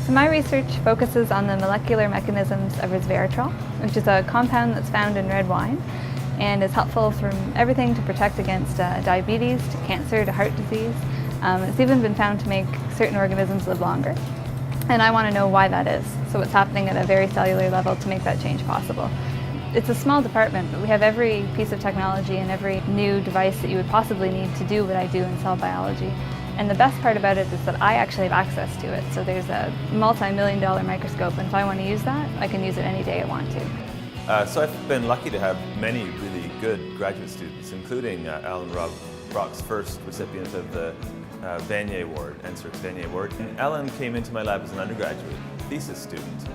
So my research focuses on the molecular mechanisms of resveratrol, which is a compound that's found in red wine and is helpful from everything to protect against diabetes, to cancer, to heart disease. It's even been found to make certain organisms live longer. And I want to know why that is, so what's happening at a very cellular level to make that change possible. It's a small department, but we have every piece of technology and every new device that you would possibly need to do what I do in cell biology. And the best part about it is that I actually have access to it. So there's a multi-million-dollar microscope, and if I want to use that, I can use it any day I want to. So I've been lucky to have many really good graduate students, including Ellen Robb, Brock's first recipient of the Vanier Award, NSERC Vanier Award. And Ellen came into my lab as an undergraduate thesis student.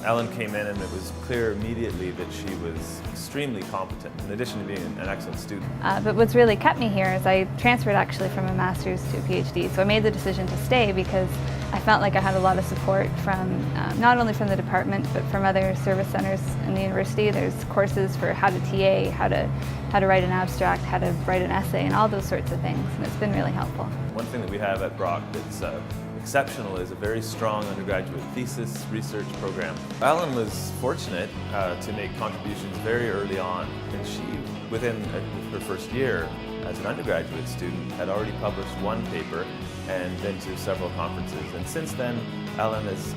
Ellen came in and it was clear immediately that she was extremely competent, in addition to being an excellent student. But what's really kept me here is I transferred actually from a master's to a PhD. So I made the decision to stay because I felt like I had a lot of support from, not only from the department, but from other service centers in the university. There's courses for how to TA, how to write an abstract, how to write an essay, and all those sorts of things. And it's been really helpful. One thing that we have at Brock that's exceptional is a very strong undergraduate thesis research program. Ellen was fortunate to make contributions very early on, and she, within her first year as an undergraduate student, had already published one paper and been to several conferences. And since then, Ellen has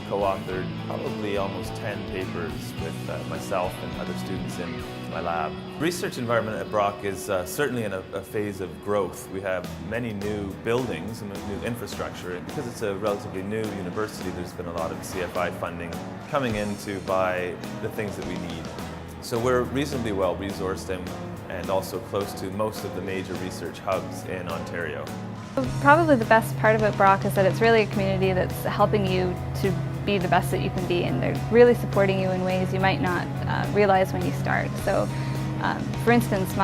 co-authored probably almost 10 papers with myself and other students in my lab. Research environment at Brock is certainly in a phase of growth. We have many new buildings and new infrastructure. And because it's a relatively new university, there's been a lot of CFI funding coming in to buy the things that we need. So we're reasonably well resourced and also close to most of the major research hubs in Ontario. Probably the best part about Brock is that it's really a community that's helping you to be the best that you can be, and they're really supporting you in ways you might not realize when you start. So, for instance,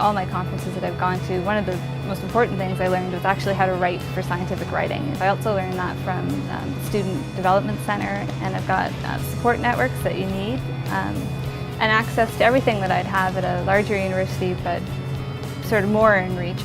all my conferences that I've gone to, one of the most important things I learned was actually how to write for scientific writing. I also learned that from the Student Development Center, and I've got support networks that you need, and access to everything that I'd have at a larger university, but sort of more in reach.